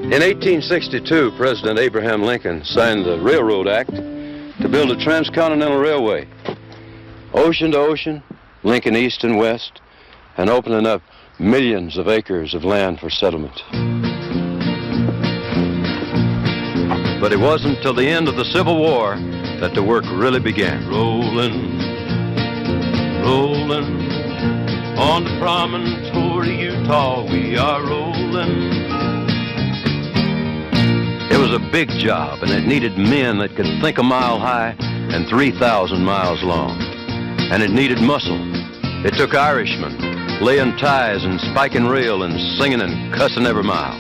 In 1862, President Abraham Lincoln signed the Railroad Act to build a transcontinental railway, ocean to ocean, linking east and west, and opening up millions of acres of land for settlement. But it wasn't till the end of the Civil War that the work really began. Rolling, rolling, on the promontory, Utah, we are rolling. It was a big job, and it needed men that could think a mile high and 3,000 miles long. And it needed muscle. It took Irishmen laying ties and spiking rail and singing and cussing every mile.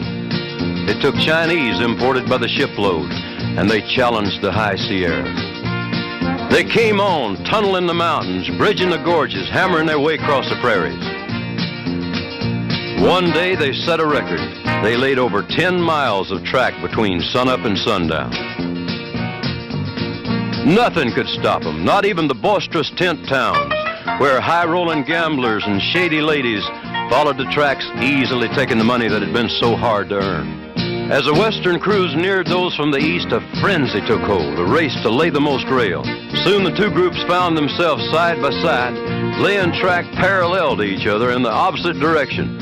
It took Chinese imported by the shipload, and they challenged the high Sierras. They came on, tunneling the mountains, bridging the gorges, hammering their way across the prairies. One day they set a record. They laid over 10 miles of track between sunup and sundown. Nothing could stop them, not even the boisterous tent towns, where high-rolling gamblers and shady ladies followed the tracks, easily taking the money that had been so hard to earn. As the western crews neared those from the east, a frenzy took hold, a race to lay the most rail. Soon the two groups found themselves side by side, laying track parallel to each other in the opposite direction.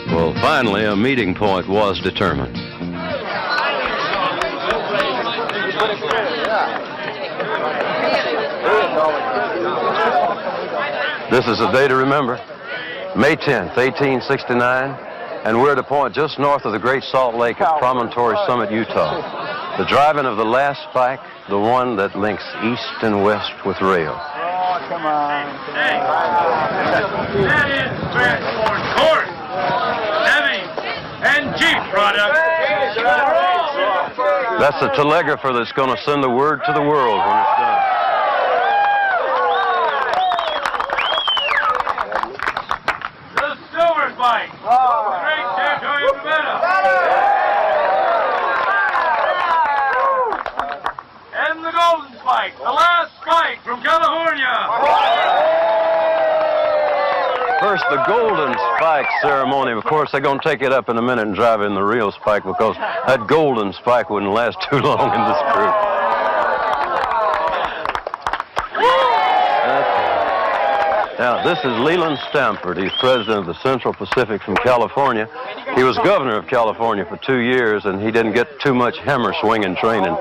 Well, finally, a meeting point was determined. This is a day to remember. May 10th, 1869. And we're at a point just north of the Great Salt Lake at Promontory Summit, Utah. The driving of the last spike, the one that links east and west with rail. Oh, come on. Hey, that is transport horse, heavy, and Jeep product. That's the telegrapher that's going to send the word to the world when it's done. The silver spike. And the golden spike, the last spike from California. First, the golden spike ceremony. Of course, they're going to take it up in a minute and drive in the real spike because that golden spike wouldn't last too long in this group. Now, this is Leland Stamford. He's president of the Central Pacific from California. He was governor of California for 2 years, and he didn't get too much hammer swinging training.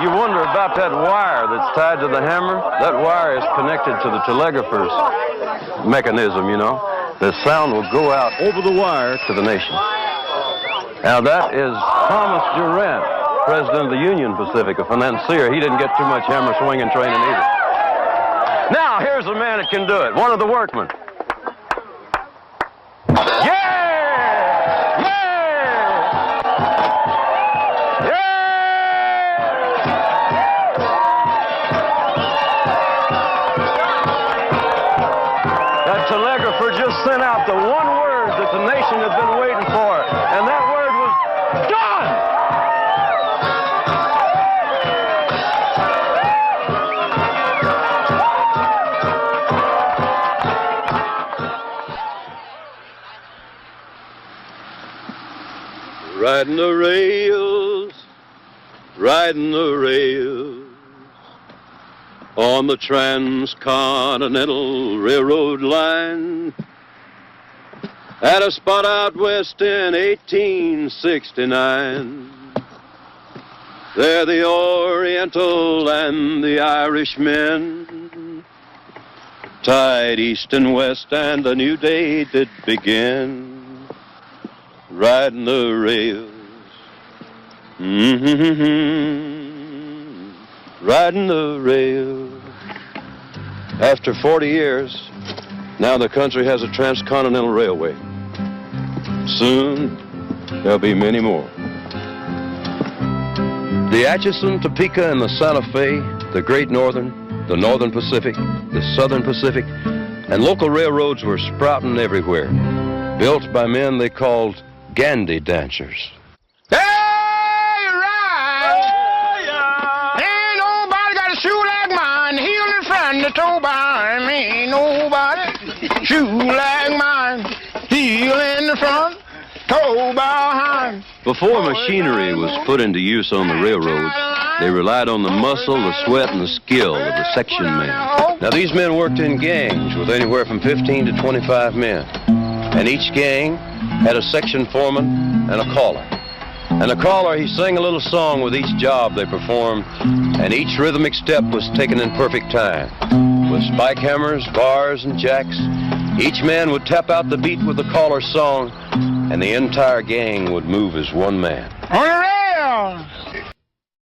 You wonder about that wire that's tied to the hammer? That wire is connected to the telegrapher's mechanism, you know. The sound will go out over the wire to the nation. Now, that is Thomas Durant, president of the Union Pacific, a financier. He didn't get too much hammer swinging training either. Now, here's a man that can do it, one of the workmen. Yeah! That telegrapher just sent out the one word that the nation had been waiting for, and that word was done! Riding the rails, riding the rails, on the transcontinental railroad line, at a spot out west in 1869. There the Oriental and the Irishmen tied east and west, and a new day did begin. Riding the rails, riding the rails. After 40 years, now the country has a transcontinental railway. Soon, there'll be many more. The Atchison, Topeka, and the Santa Fe, the Great Northern, the Northern Pacific, the Southern Pacific, and local railroads were sprouting everywhere, built by men they called Gandy-dancers. Hey, right! Oh, yeah. Ain't nobody got a shoe like mine, heeled in front, the toe behind me, ain't nobody. shoe like mine, heel in the front, toe behind. Before machinery was put into use on the railroads, they relied on the muscle, the sweat, and the skill of the section men. Now, these men worked in gangs with anywhere from 15 to 25 men. And each gang had a section foreman and a caller. And the caller, he sang a little song with each job they performed, and each rhythmic step was taken in perfect time. With spike hammers, bars, and jacks, each man would tap out the beat with the caller's song, and the entire gang would move as one man. On the rail!